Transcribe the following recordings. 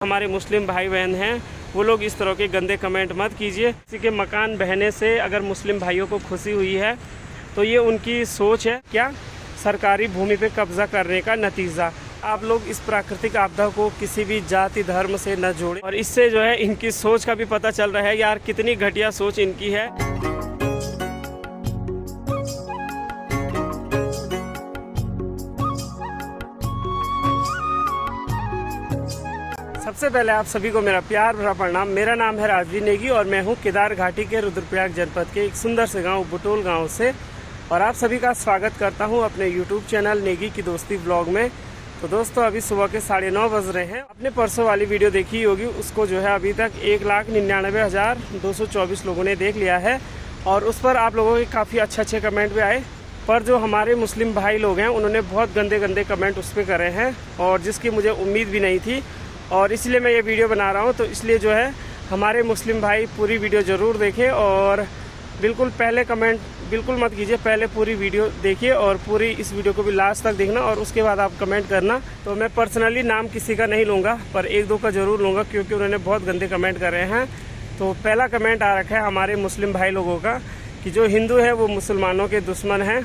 हमारे मुस्लिम भाई बहन हैं वो लोग इस तरह के गंदे कमेंट मत कीजिए। किसी के मकान बहने से अगर मुस्लिम भाइयों को खुशी हुई है तो ये उनकी सोच है, क्या सरकारी भूमि पे कब्जा करने का नतीजा। आप लोग इस प्राकृतिक आपदा को किसी भी जाति धर्म से न जोड़ें। और इससे जो है इनकी सोच का भी पता चल रहा है यार कितनी घटिया सोच इनकी है। सबसे पहले आप सभी को मेरा प्यार भरा प्रणाम। मेरा नाम है राजवीर नेगी और मैं हूँ केदार घाटी के रुद्रप्रयाग जनपद के एक सुंदर से गांव बुटोल गांव से। और आप सभी का स्वागत करता हूँ अपने यूट्यूब चैनल नेगी की दोस्ती ब्लॉग में। तो दोस्तों अभी सुबह के 9:30 बज रहे हैं। आपने परसों वाली वीडियो देखी होगी, उसको जो है अभी तक 1,99,224 लोगों ने देख लिया है। और उस पर आप लोगों के काफ़ी अच्छे कमेंट भी आए। पर जो हमारे मुस्लिम भाई लोग हैं उन्होंने बहुत गंदे कमेंट उस पर करे हैं और जिसकी मुझे उम्मीद भी नहीं थी। और इसलिए मैं ये वीडियो बना रहा हूँ। तो इसलिए जो है हमारे मुस्लिम भाई पूरी वीडियो ज़रूर देखें और बिल्कुल पहले कमेंट बिल्कुल मत कीजिए, पहले पूरी वीडियो देखिए और पूरी इस वीडियो को भी लास्ट तक देखना और उसके बाद आप कमेंट करना। तो मैं पर्सनली नाम किसी का नहीं लूँगा पर एक दो का ज़रूर लूँगा क्योंकि उन्होंने बहुत गंदे कमेंट करे हैं। तो पहला कमेंट आ रखा है हमारे मुस्लिम भाई लोगों का कि जो हिंदू है वो मुसलमानों के दुश्मन हैं।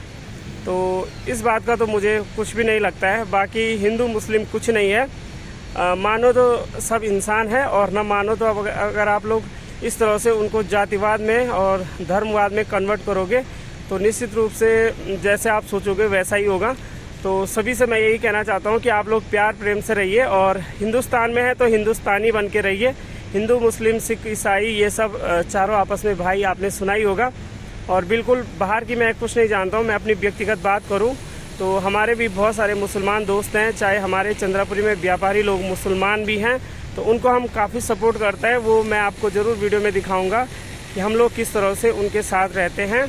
तो इस बात का तो मुझे कुछ भी नहीं लगता है। बाकी हिंदू मुस्लिम कुछ नहीं है, मानो तो सब इंसान है और न मानो तो अगर आप लोग इस तरह से उनको जातिवाद में और धर्मवाद में कन्वर्ट करोगे तो निश्चित रूप से जैसे आप सोचोगे वैसा ही होगा। तो सभी से मैं यही कहना चाहता हूँ कि आप लोग प्यार प्रेम से रहिए और हिंदुस्तान में है तो हिंदुस्तानी बन के रहिए। हिंदू मुस्लिम सिख ईसाई ये सब चारों आपस में भाई, आपने सुना ही होगा। और बिल्कुल बाहर की मैं कुछ नहीं जानता हूँ, मैं अपनी व्यक्तिगत बात करूँ तो हमारे भी बहुत सारे मुसलमान दोस्त हैं, चाहे हमारे चंद्रापुरी में व्यापारी लोग मुसलमान भी हैं तो उनको हम काफ़ी सपोर्ट करते हैं। वो मैं आपको ज़रूर वीडियो में दिखाऊंगा कि हम लोग किस तरह से उनके साथ रहते हैं।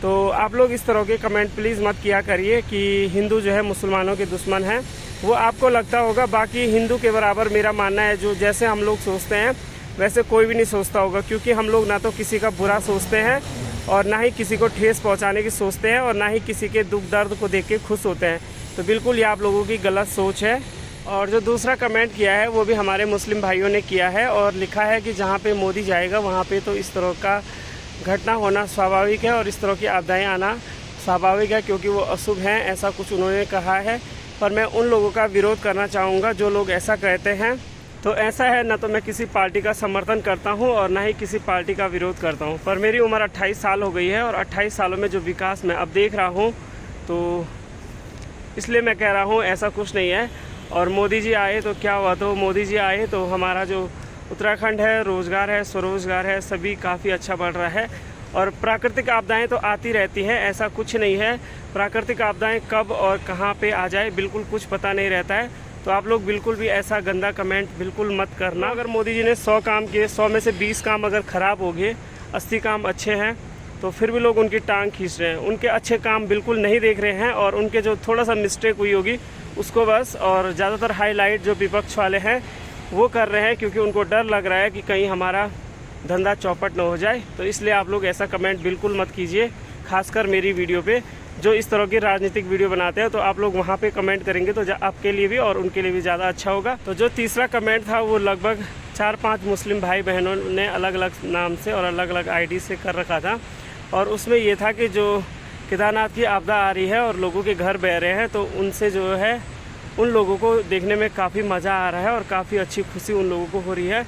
तो आप लोग इस तरह के कमेंट प्लीज़ मत किया करिए कि हिंदू जो है मुसलमानों के दुश्मन हैं। वो आपको लगता होगा, बाकी हिंदू के बराबर मेरा मानना है जो जैसे हम लोग सोचते हैं वैसे कोई भी नहीं सोचता होगा। क्योंकि हम लोग ना तो किसी का बुरा सोचते हैं और ना ही किसी को ठेस पहुंचाने की सोचते हैं और ना ही किसी के दुख दर्द को देख के खुश होते हैं। तो बिल्कुल ये आप लोगों की गलत सोच है। और जो दूसरा कमेंट किया है वो भी हमारे मुस्लिम भाइयों ने किया है और लिखा है कि जहाँ पे मोदी जाएगा वहाँ पे तो इस तरह का घटना होना स्वाभाविक है और इस तरह की आपदाएँ आना स्वाभाविक है क्योंकि वो अशुभ हैं, ऐसा कुछ उन्होंने कहा है। पर मैं उन लोगों का विरोध करना चाहूँगा जो लोग ऐसा कहते हैं। तो ऐसा है, ना तो मैं किसी पार्टी का समर्थन करता हूं और ना ही किसी पार्टी का विरोध करता हूं। पर मेरी उम्र 28 साल हो गई है और 28 सालों में जो विकास मैं अब देख रहा हूं तो इसलिए मैं कह रहा हूं ऐसा कुछ नहीं है। और मोदी जी आए तो क्या हुआ, तो मोदी जी आए तो हमारा जो उत्तराखंड है, रोज़गार है, स्वरोज़गार है, सभी काफ़ी अच्छा बढ़ रहा है। और प्राकृतिक आपदाएँ तो आती रहती हैं, ऐसा कुछ नहीं है। प्राकृतिक आपदाएँ कब और कहाँ पर आ जाए बिल्कुल कुछ पता नहीं रहता है। तो आप लोग बिल्कुल भी ऐसा गंदा कमेंट बिल्कुल मत करना। अगर मोदी जी ने 100 काम किए, 100 में से 20 काम अगर ख़राब हो गए, 80 काम अच्छे हैं तो फिर भी लोग उनकी टांग खींच रहे हैं। उनके अच्छे काम बिल्कुल नहीं देख रहे हैं और उनके जो थोड़ा सा मिस्टेक हुई होगी उसको बस और ज़्यादातर हाईलाइट जो विपक्ष वाले हैं वो कर रहे हैं क्योंकि उनको डर लग रहा है कि कहीं हमारा धंधा चौपट न हो जाए। तो इसलिए आप लोग ऐसा कमेंट बिल्कुल मत कीजिए, खासकर मेरी वीडियो पे जो इस तरह की राजनीतिक वीडियो बनाते हैं। तो आप लोग वहाँ पे कमेंट करेंगे तो आपके लिए भी और उनके लिए भी ज़्यादा अच्छा होगा। तो जो तीसरा कमेंट था वो लगभग 4-5 मुस्लिम भाई बहनों ने अलग अलग नाम से और अलग अलग आईडी से कर रखा था। और उसमें ये था कि जो केदारनाथ की आपदा आ रही है और लोगों के घर बह रहे हैं तो उनसे जो है उन लोगों को देखने में काफ़ी मज़ा आ रहा है और काफ़ी अच्छी खुशी उन लोगों को हो रही है।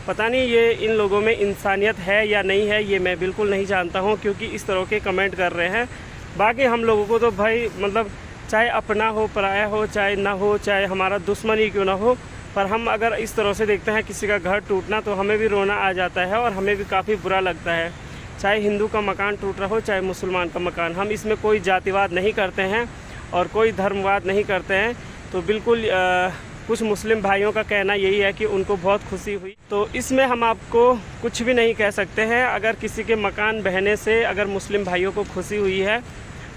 पता नहीं ये इन लोगों में इंसानियत है या नहीं है, ये मैं बिल्कुल नहीं जानता हूँ क्योंकि इस तरह के कमेंट कर रहे हैं। बाकी हम लोगों को तो भाई मतलब चाहे अपना हो, पराया हो, चाहे ना हो, चाहे हमारा दुश्मन ही क्यों ना हो, पर हम अगर इस तरह से देखते हैं किसी का घर टूटना तो हमें भी रोना आ जाता है और हमें भी काफ़ी बुरा लगता है। चाहे हिंदू का मकान टूट रहा हो, चाहे मुसलमान का मकान, हम इसमें कोई जातिवाद नहीं करते हैं और कोई धर्मवाद नहीं करते हैं। तो बिल्कुल कुछ मुस्लिम भाइयों का कहना यही है कि उनको बहुत खुशी हुई। तो इसमें हम आपको कुछ भी नहीं कह सकते हैं। अगर किसी के मकान बहने से अगर मुस्लिम भाइयों को खुशी हुई है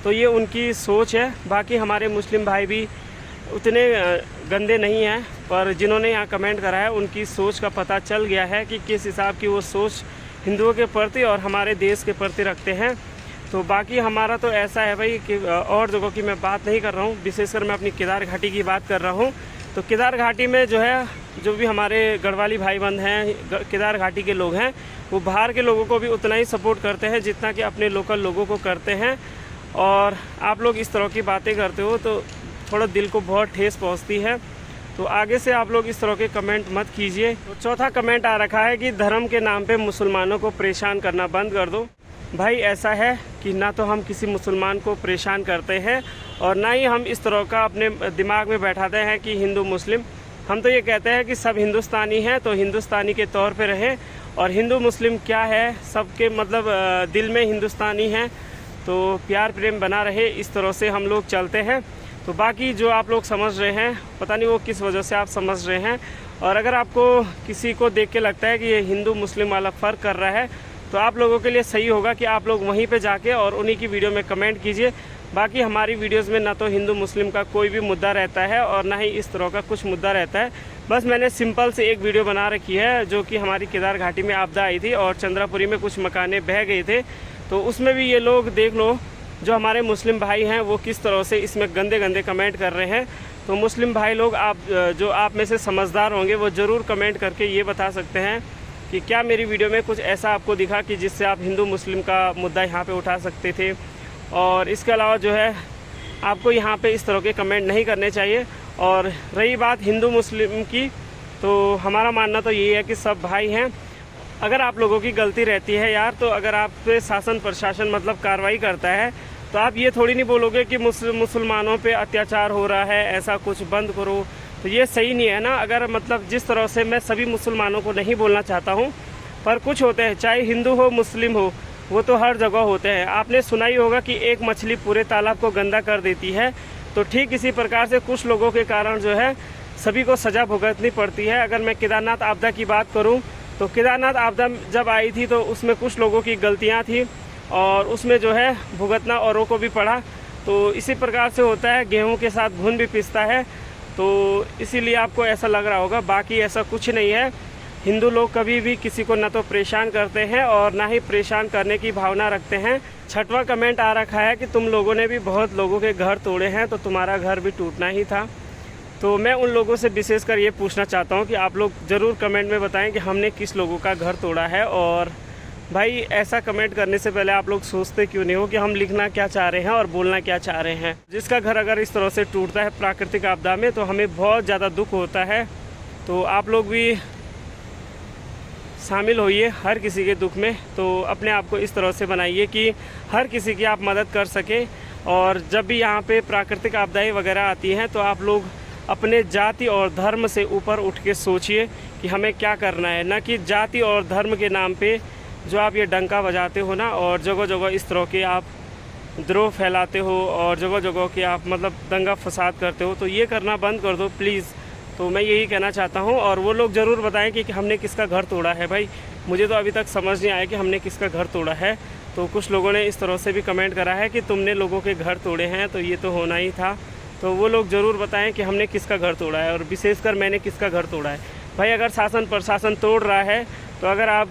तो ये उनकी सोच है। बाकी हमारे मुस्लिम भाई भी उतने गंदे नहीं हैं, पर जिन्होंने यहाँ कमेंट करा है उनकी सोच का पता चल गया है कि किस हिसाब की वो सोच हिंदुओं के प्रति और हमारे देश के प्रति रखते हैं। तो बाकी हमारा तो ऐसा है भाई कि और जगहों की मैं बात नहीं कर रहा हूँ, विशेषकर मैं अपनी केदार घाटी की बात कर रहा हूँ। तो केदार घाटी में जो है जो भी हमारे गढ़वाली भाई बंद हैं, केदार घाटी के लोग हैं, वो बाहर के लोगों को भी उतना ही सपोर्ट करते हैं जितना कि अपने लोकल लोगों को करते हैं। और आप लोग इस तरह की बातें करते हो तो थोड़ा दिल को बहुत ठेस पहुंचती है। तो आगे से आप लोग इस तरह के कमेंट मत कीजिए। तो चौथा कमेंट आ रखा है कि धर्म के नाम पे मुसलमानों को परेशान करना बंद कर दो। भाई ऐसा है कि ना तो हम किसी मुसलमान को परेशान करते हैं और ना ही हम इस तरह का अपने दिमाग में बैठाते हैं कि हिंदू मुस्लिम। हम तो ये कहते हैं कि सब हिंदुस्तानी हैं तो हिंदुस्तानी के तौर पे रहे, और हिंदू मुस्लिम क्या है, सबके मतलब दिल में हिंदुस्तानी हैं, तो प्यार प्रेम बना रहे, इस तरह से हम लोग चलते हैं। तो बाकी जो आप लोग समझ रहे हैं, पता नहीं वो किस वजह से आप समझ रहे हैं। और अगर आपको किसी को देख के लगता है कि ये हिंदू मुस्लिम वाला फ़र्क कर रहा है, तो आप लोगों के लिए सही होगा कि आप लोग वहीं पे जाके और उन्हीं की वीडियो में कमेंट कीजिए। बाकी हमारी वीडियोस में ना तो हिंदू मुस्लिम का कोई भी मुद्दा रहता है और ना ही इस तरह का कुछ मुद्दा रहता है। बस मैंने सिंपल से एक वीडियो बना रखी है जो कि हमारी केदार घाटी में आपदा आई थी और चंद्रापुरी में कुछ मकाने बह गए थे, तो उसमें भी ये लोग देख लो जो हमारे मुस्लिम भाई हैं वो किस तरह से इसमें गंदे गंदे कमेंट कर रहे हैं। तो मुस्लिम भाई लोग, आप जो आप में से समझदार होंगे वो ज़रूर कमेंट करके ये बता सकते हैं कि क्या मेरी वीडियो में कुछ ऐसा आपको दिखा कि जिससे आप हिंदू मुस्लिम का मुद्दा यहाँ पे उठा सकते थे। और इसके अलावा जो है आपको यहाँ पे इस तरह के कमेंट नहीं करने चाहिए। और रही बात हिंदू मुस्लिम की, तो हमारा मानना तो यही है कि सब भाई हैं। अगर आप लोगों की गलती रहती है यार, तो अगर आप पे शासन प्रशासन मतलब कार्रवाई करता है, तो आप ये थोड़ी नहीं बोलोगे कि मुसलमानों पे अत्याचार हो रहा है, ऐसा कुछ बंद करो। तो ये सही नहीं है ना। अगर मतलब जिस तरह से मैं सभी मुसलमानों को नहीं बोलना चाहता हूँ, पर कुछ होते हैं, चाहे हिंदू हो मुस्लिम हो, वो तो हर जगह होते हैं। आपने सुना ही होगा कि एक मछली पूरे तालाब को गंदा कर देती है। तो ठीक इसी प्रकार से कुछ लोगों के कारण जो है सभी को सज़ा भुगतनी पड़ती है। अगर मैं केदारनाथ आपदा की बात करूं, तो केदारनाथ आपदा जब आई थी तो उसमें कुछ लोगों की गलतियां थी और उसमें जो है भुगतना औरों को भी पड़ा। तो इसी प्रकार से होता है, गेहूं के साथ घुन भी पिसता है। तो इसीलिए आपको ऐसा लग रहा होगा, बाकी ऐसा कुछ नहीं है। हिंदू लोग कभी भी किसी को न तो परेशान करते हैं और ना ही परेशान करने की भावना रखते हैं। छठवां कमेंट आ रखा है कि तुम लोगों ने भी बहुत लोगों के घर तोड़े हैं, तो तुम्हारा घर भी टूटना ही था। तो मैं उन लोगों से विशेषकर ये पूछना चाहता हूँ कि आप लोग ज़रूर कमेंट में बताएं कि हमने किस लोगों का घर तोड़ा है। और भाई ऐसा कमेंट करने से पहले आप लोग सोचते क्यों नहीं हो कि हम लिखना क्या चाह रहे हैं और बोलना क्या चाह रहे हैं। जिसका घर अगर इस तरह से टूटता है प्राकृतिक आपदा में, तो हमें बहुत ज़्यादा दुख होता है। तो आप लोग भी शामिल होइए हर किसी के दुख में। तो अपने आप को इस तरह से बनाइए कि हर किसी की आप मदद कर सकें। और जब भी यहाँ पे प्राकृतिक आपदाएं वगैरह आती हैं, तो आप लोग अपने जाति और धर्म से ऊपर उठ के सोचिए कि हमें क्या करना है, ना कि जाति और धर्म के नाम पे जो आप ये डंका बजाते हो ना, और जगह जगह इस तरह के आप द्रोह फैलाते हो और जगह जगह के आप मतलब दंगा फसाद करते हो, तो ये करना बंद कर दो प्लीज़। तो मैं यही कहना चाहता हूँ। और वो लोग ज़रूर बताएं कि हमने किसका घर तोड़ा है। भाई मुझे तो अभी तक समझ नहीं आया कि हमने किसका घर तोड़ा है। तो कुछ लोगों ने इस तरह से भी कमेंट करा है कि तुमने लोगों के घर तोड़े हैं, तो ये तो होना ही था। तो वो लोग ज़रूर बताएं कि हमने किसका घर तोड़ा है और विशेषकर मैंने किसका घर तोड़ा है। भाई अगर शासन प्रशासन तोड़ रहा है, तो अगर आप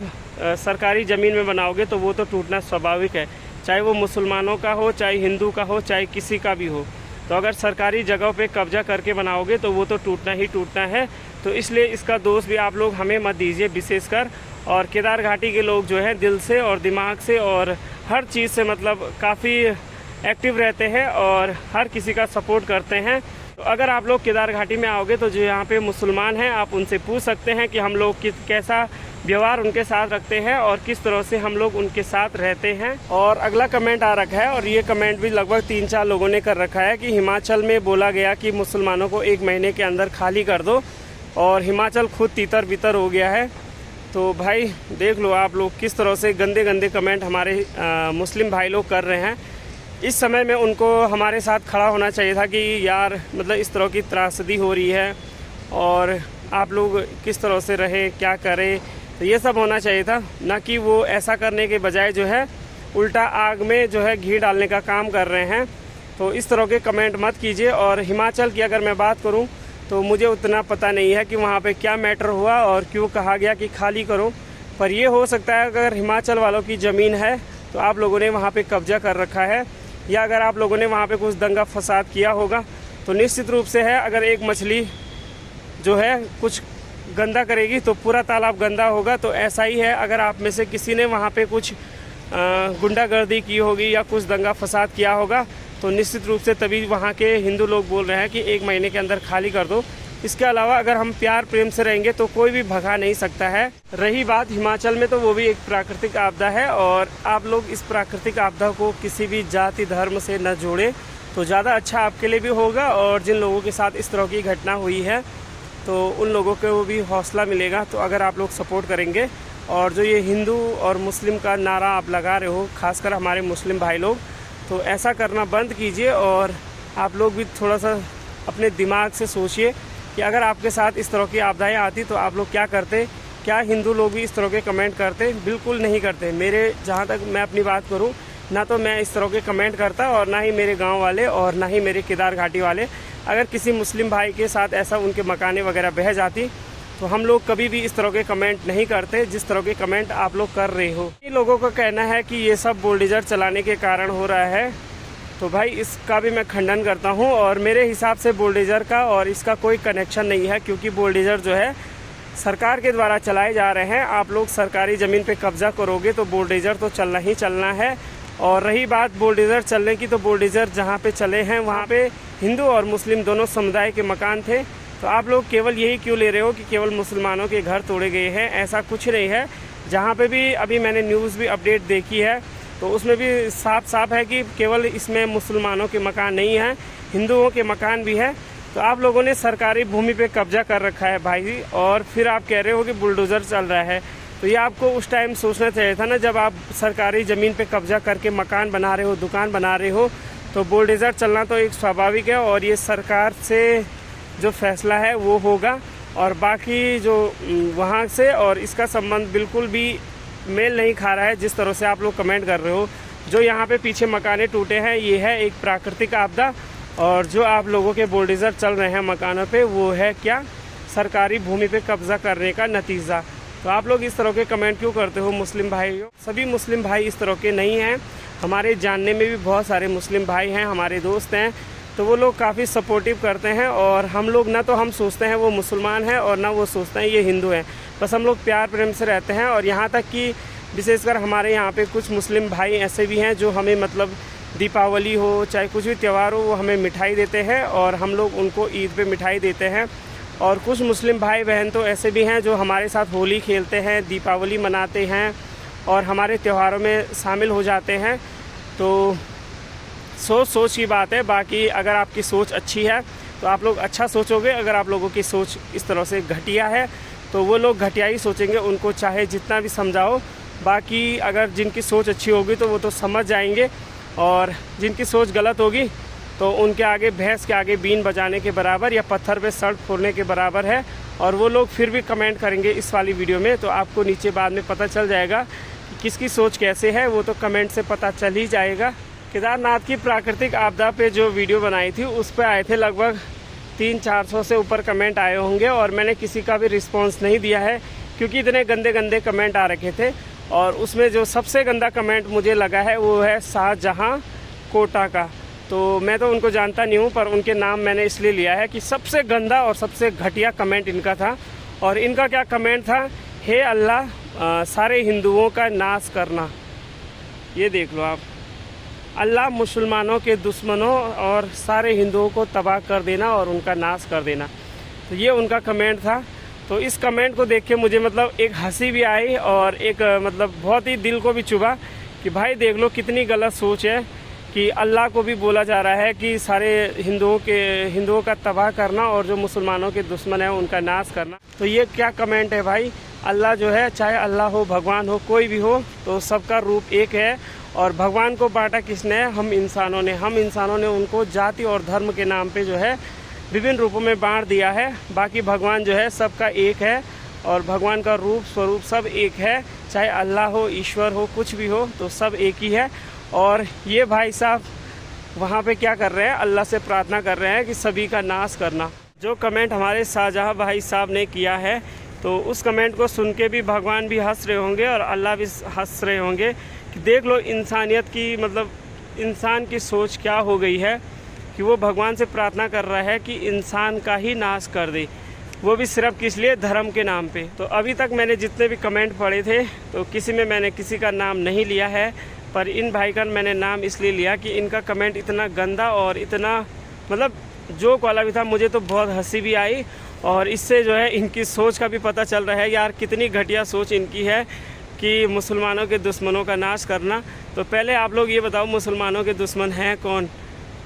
सरकारी ज़मीन में बनाओगे तो वो तो टूटना स्वाभाविक है, चाहे वो मुसलमानों का हो, चाहे हिंदू का हो, चाहे किसी का भी हो। तो अगर सरकारी जगह पे कब्जा करके बनाओगे तो वो तो टूटना ही टूटना है। तो इसलिए इसका दोष भी आप लोग हमें मत दीजिए विशेषकर। और केदार घाटी के लोग जो हैं दिल से और दिमाग से और हर चीज़ से मतलब काफ़ी एक्टिव रहते हैं और हर किसी का सपोर्ट करते हैं। तो अगर आप लोग केदार घाटी में आओगे तो जो यहाँ पे मुसलमान हैं, आप उनसे पूछ सकते हैं कि हम लोग कैसा व्यवहार उनके साथ रखते हैं और किस तरह से हम लोग उनके साथ रहते हैं। और अगला कमेंट आ रखा है, और ये कमेंट भी लगभग 3-4 लोगों ने कर रखा है कि हिमाचल में बोला गया कि मुसलमानों को 1 महीने के अंदर खाली कर दो, और हिमाचल खुद तीतर बितर हो गया है। तो भाई देख लो आप लोग किस तरह से गंदे गंदे कमेंट हमारे मुस्लिम भाई लोग कर रहे हैं। इस समय में उनको हमारे साथ खड़ा होना चाहिए था कि यार मतलब इस तरह की त्रासदी हो रही है और आप लोग किस तरह से रहे, क्या करें, तो ये सब होना चाहिए था। ना कि वो ऐसा करने के बजाय जो है उल्टा आग में जो है घी डालने का काम कर रहे हैं। तो इस तरह के कमेंट मत कीजिए। और हिमाचल की अगर मैं बात करूं तो मुझे उतना पता नहीं है कि वहाँ पे क्या मैटर हुआ और क्यों कहा गया कि खाली करो। पर ये हो सकता है अगर हिमाचल वालों की ज़मीन है तो आप लोगों ने वहाँ पे कब्जा कर रखा है, या अगर आप लोगों ने वहाँ पे कुछ दंगा फसाद किया होगा। तो निश्चित रूप से है, अगर एक मछली जो है कुछ गंदा करेगी तो पूरा तालाब गंदा होगा। तो ऐसा ही है, अगर आप में से किसी ने वहाँ पे कुछ गुंडागर्दी की होगी या कुछ दंगा फसाद किया होगा तो निश्चित रूप से तभी वहाँ के हिंदू लोग बोल रहे हैं कि 1 महीने के अंदर खाली कर दो। इसके अलावा अगर हम प्यार प्रेम से रहेंगे तो कोई भी भगा नहीं सकता है। रही बात हिमाचल में, तो वो भी एक प्राकृतिक आपदा है और आप लोग इस प्राकृतिक आपदा को किसी भी जाति धर्म से न जोड़ें तो ज़्यादा अच्छा आपके लिए भी होगा। और जिन लोगों के साथ इस तरह की घटना हुई है तो उन लोगों को भी हौसला मिलेगा। तो अगर आप लोग सपोर्ट करेंगे और जो ये हिंदू और मुस्लिम का नारा आप लगा रहे हो, खासकर हमारे मुस्लिम भाई लोग, तो ऐसा करना बंद कीजिए। और आप लोग भी थोड़ा सा अपने दिमाग से सोचिए कि अगर आपके साथ इस तरह की आपदाएं आती तो आप लोग क्या करते। क्या हिंदू लोग भी इस तरह के कमेंट करते? बिल्कुल नहीं करते। मेरे जहाँ तक मैं अपनी बात करूँ, ना तो मैं इस तरह के कमेंट करता और ना ही मेरे गांव वाले और ना ही मेरे केदार घाटी वाले। अगर किसी मुस्लिम भाई के साथ ऐसा उनके मकाने वगैरह बह जाती तो हम लोग कभी भी इस तरह के कमेंट नहीं करते जिस तरह के कमेंट आप लोग कर रहे हो। ये लोगों का कहना है कि ये सब बुलडोजर चलाने के कारण हो रहा है, तो भाई इसका भी मैं खंडन करता हूँ। और मेरे हिसाब से बुलडोजर का और इसका कोई कनेक्शन नहीं है, क्योंकि बुलडोजर जो है सरकार के द्वारा चलाए जा रहे हैं। आप लोग सरकारी ज़मीन पे कब्जा करोगे तो बुलडोजर तो चलना ही चलना है। और रही बात बुलडोजर चलने की, तो बुलडोजर जहाँ पे चले हैं वहाँ पे हिंदू और मुस्लिम दोनों समुदाय के मकान थे। तो आप लोग केवल यही क्यों ले रहे हो कि केवल मुसलमानों के घर तोड़े गए हैं? ऐसा कुछ नहीं है। जहाँ पे भी अभी मैंने न्यूज़ भी अपडेट देखी है तो उसमें भी साफ साफ है कि केवल इसमें मुसलमानों के मकान नहीं हैं, हिंदुओं के मकान भी हैं। तो आप लोगों ने सरकारी भूमि पे कब्जा कर रखा है भाई, और फिर आप कह रहे हो कि बुलडोज़र चल रहा है। तो ये आपको उस टाइम सोचना चाहिए था ना, जब आप सरकारी ज़मीन पे कब्जा करके मकान बना रहे हो, दुकान बना रहे हो, तो बुलडोज़र चलना तो एक स्वाभाविक है और ये सरकार से जो फैसला है वो होगा। और बाकी जो वहाँ से और इसका संबंध बिल्कुल भी मेल नहीं खा रहा है जिस तरह से आप लोग कमेंट कर रहे हो। जो यहाँ पे पीछे मकाने टूटे हैं ये है एक प्राकृतिक आपदा, और जो आप लोगों के बुलडोज़र चल रहे हैं मकानों पे वो है क्या? सरकारी भूमि पे कब्जा करने का नतीजा। तो आप लोग इस तरह के कमेंट क्यों करते हो मुस्लिम भाई? सभी मुस्लिम भाई इस तरह के नहीं हैं। हमारे जानने में भी बहुत सारे मुस्लिम भाई हैं, हमारे दोस्त हैं, तो वो लोग काफ़ी सपोर्टिव करते हैं। और हम लोग ना तो हम सोचते हैं वो मुसलमान हैं और ना वो सोचते हैं ये हिंदू हैं, बस हम लोग प्यार प्रेम से रहते हैं। और यहाँ तक कि विशेषकर हमारे यहाँ पे कुछ मुस्लिम भाई ऐसे भी हैं जो हमें मतलब दीपावली हो चाहे कुछ भी त्यौहार हो वो हमें मिठाई देते हैं और हम लोग उनको ईद पे मिठाई देते हैं। और कुछ मुस्लिम भाई बहन तो ऐसे भी हैं जो हमारे साथ होली खेलते हैं, दीपावली मनाते हैं और हमारे त्योहारों में शामिल हो जाते हैं। तो सोच की बात है। बाकी अगर आपकी सोच अच्छी है तो आप लोग अच्छा सोचोगे। अगर आप लोगों की सोच इस तरह से घटिया है तो वो लोग घटिया ही सोचेंगे, उनको चाहे जितना भी समझाओ। बाकी अगर जिनकी सोच अच्छी होगी तो वो तो समझ जाएंगे, और जिनकी सोच गलत होगी तो उनके आगे भैंस के आगे बीन बजाने के बराबर या पत्थर पे सड़क फोड़ने के बराबर है। और वो लोग फिर भी कमेंट करेंगे इस वाली वीडियो में, तो आपको नीचे बाद में पता चल जाएगा कि किसकी सोच कैसे है, वो तो कमेंट से पता चल ही जाएगा। केदारनाथ की प्राकृतिक आपदा पे जो वीडियो बनाई थी उस पर आए थे लगभग 300-400 से ऊपर कमेंट आए होंगे, और मैंने किसी का भी रिस्पॉन्स नहीं दिया है क्योंकि इतने गंदे गंदे कमेंट आ रखे थे। और उसमें जो सबसे गंदा कमेंट मुझे लगा है वो है शाहजहां कोटा का। तो मैं तो उनको जानता नहीं हूँ, पर उनके नाम मैंने इसलिए लिया है कि सबसे गंदा और सबसे घटिया कमेंट इनका था। और इनका क्या कमेंट था? हे अल्लाह सारे हिंदुओं का नाश करना। ये देख लो आप, अल्लाह मुसलमानों के दुश्मनों और सारे हिंदुओं को तबाह कर देना और उनका नाश कर देना। तो ये उनका कमेंट था। तो इस कमेंट को देख के मुझे मतलब एक हंसी भी आई और एक मतलब बहुत ही दिल को भी चुभा कि भाई देख लो कितनी गलत सोच है कि अल्लाह को भी बोला जा रहा है कि सारे हिंदुओं का तबाह करना और जो मुसलमानों के दुश्मन हैं उनका नाश करना। तो ये क्या कमेंट है भाई? अल्लाह जो है, चाहे अल्लाह हो, भगवान हो, कोई भी हो, तो सबका रूप एक है। और भगवान को बांटा किसने? हम इंसानों ने उनको जाति और धर्म के नाम पे जो है विभिन्न रूपों में बांट दिया है। बाकी भगवान जो है सबका एक है और भगवान का रूप स्वरूप सब एक है, चाहे अल्लाह हो, ईश्वर हो, कुछ भी हो, तो सब एक ही है। और ये भाई साहब वहाँ पे क्या कर रहे हैं? अल्लाह से प्रार्थना कर रहे हैं कि सभी का नाश करना। जो कमेंट हमारे शाहजहां भाई साहब ने किया है, तो उस कमेंट को सुन के भी भगवान भी हंस रहे होंगे और अल्लाह भी हंस रहे होंगे कि देख लो इंसानियत की, मतलब इंसान की सोच क्या हो गई है कि वो भगवान से प्रार्थना कर रहा है कि इंसान का ही नाश कर दे। वो भी सिर्फ किस लिए, धर्म के नाम पे। तो अभी तक मैंने जितने भी कमेंट पढ़े थे तो किसी में मैंने किसी का नाम नहीं लिया है, पर इन भाई का मैंने नाम इसलिए लिया कि इनका कमेंट इतना गंदा और इतना मतलब जोक वाला भी था। मुझे तो बहुत हंसी भी आई और इससे जो है इनकी सोच का भी पता चल रहा है यार कितनी घटिया सोच इनकी है कि मुसलमानों के दुश्मनों का नाश करना। तो पहले आप लोग ये बताओ मुसलमानों के दुश्मन हैं कौन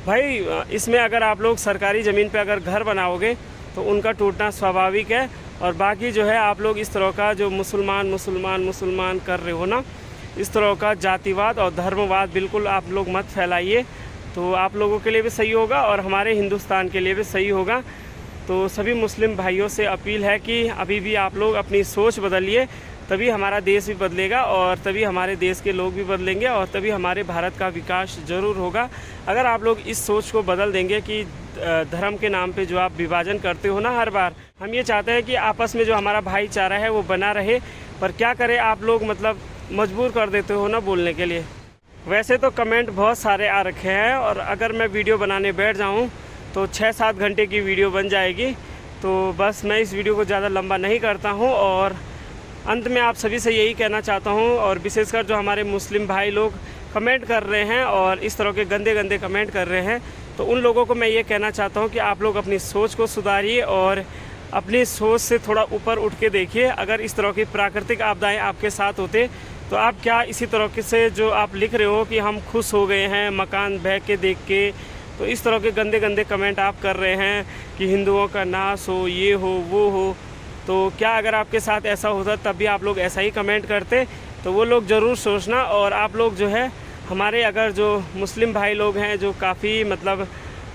भाई? इसमें अगर आप लोग सरकारी ज़मीन पे अगर घर बनाओगे तो उनका टूटना स्वाभाविक है, और बाकी जो है आप लोग इस तरह का जो मुसलमान कर रहे हो ना, इस तरह का जातिवाद और धर्मवाद बिल्कुल आप लोग मत फैलाइए। तो आप लोगों के लिए भी सही होगा और हमारे हिंदुस्तान के लिए भी सही होगा। तो सभी मुस्लिम भाइयों से अपील है कि अभी भी आप लोग अपनी सोच बदलिए, तभी हमारा देश भी बदलेगा और तभी हमारे देश के लोग भी बदलेंगे और तभी हमारे भारत का विकास ज़रूर होगा। अगर आप लोग इस सोच को बदल देंगे कि धर्म के नाम पे जो आप विभाजन करते हो ना हर बार, हम ये चाहते हैं कि आपस में जो हमारा भाईचारा है वो बना रहे, पर क्या करें आप लोग मतलब मजबूर कर देते हो ना बोलने के लिए। वैसे तो कमेंट बहुत सारे आ रखे हैं और अगर मैं वीडियो बनाने बैठ जाऊँ तो 6-7 घंटे की वीडियो बन जाएगी। तो बस मैं इस वीडियो को ज़्यादा लंबा नहीं करता हूँ और अंत में आप सभी से यही कहना चाहता हूँ, और विशेषकर जो हमारे मुस्लिम भाई लोग कमेंट कर रहे हैं और इस तरह के गंदे गंदे कमेंट कर रहे हैं, तो उन लोगों को मैं ये कहना चाहता हूँ कि आप लोग अपनी सोच को सुधारिए और अपनी सोच से थोड़ा ऊपर उठ के देखिए। अगर इस तरह की प्राकृतिक आपदाएं आपके साथ होते तो आप क्या इसी तरह से जो आप लिख रहे हो कि हम खुश हो गए हैं मकान बह के देख के, तो इस तरह के गंदे गंदे कमेंट आप कर रहे हैं कि हिंदुओं का नाश हो, ये हो, वो हो। तो क्या अगर आपके साथ ऐसा होता तब भी आप लोग ऐसा ही कमेंट करते? तो वो लोग ज़रूर सोचना। और आप लोग जो है हमारे अगर जो मुस्लिम भाई लोग हैं जो काफ़ी मतलब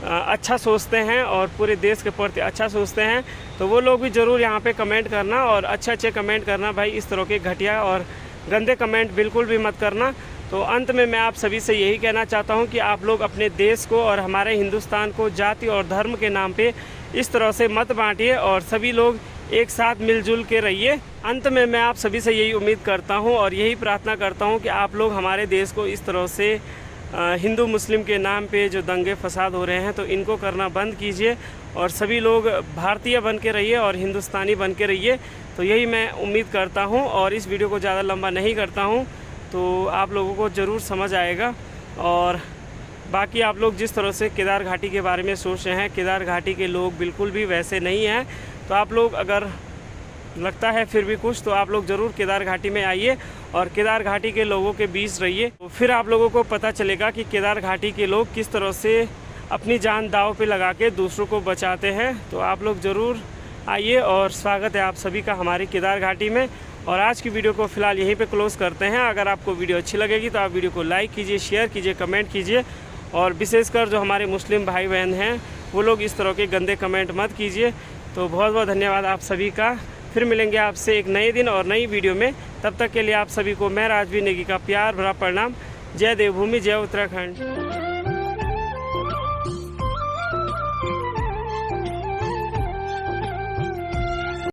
अच्छा सोचते हैं और पूरे देश के प्रति अच्छा सोचते हैं, तो वो लोग भी ज़रूर यहाँ पे कमेंट करना और अच्छे कमेंट करना भाई। इस तरह के घटिया और गंदे कमेंट बिल्कुल भी मत करना। तो अंत में मैं आप सभी से यही कहना चाहता हूँ कि आप लोग अपने देश को और हमारे हिंदुस्तान को जाति और धर्म के नाम पे इस तरह से मत बांटिए और सभी लोग एक साथ मिलजुल के रहिए। अंत में मैं आप सभी से यही उम्मीद करता हूँ और यही प्रार्थना करता हूँ कि आप लोग हमारे देश को इस तरह से हिंदू मुस्लिम के नाम पे जो दंगे फसाद हो रहे हैं तो इनको करना बंद कीजिए और सभी लोग भारतीय बन के रहिए और हिंदुस्तानी बन के रहिए। तो यही मैं उम्मीद करता हूँ और इस वीडियो को ज़्यादा लंबा नहीं करता हूँ, तो आप लोगों को ज़रूर समझ आएगा। और बाकी आप लोग जिस तरह से केदार घाटी के बारे में सोच रहे हैं, केदार घाटी के लोग बिल्कुल भी वैसे नहीं हैं। तो आप लोग अगर लगता है फिर भी कुछ, तो आप लोग ज़रूर केदार घाटी में आइए और केदार घाटी के लोगों के बीच रहिए। तो फिर आप लोगों को पता चलेगा कि केदार घाटी के लोग किस तरह से अपनी जान दांव पे लगा के दूसरों को बचाते हैं। तो आप लोग ज़रूर आइए और स्वागत है आप सभी का हमारी केदार घाटी में। और आज की वीडियो को फ़िलहाल यहीं पे क्लोज़ करते हैं। अगर आपको वीडियो अच्छी लगेगी तो आप वीडियो को लाइक कीजिए, शेयर कीजिए, कमेंट कीजिए और विशेषकर जो हमारे मुस्लिम भाई बहन हैं वो लोग इस तरह के गंदे कमेंट मत कीजिए। तो बहुत बहुत धन्यवाद आप सभी का। फिर मिलेंगे आपसे एक नए दिन और नई वीडियो में। तब तक के लिए आप सभी को मैं राजवीर नेगी का प्यार भरा प्रणाम। जय देवभूमि, जय उत्तराखंड।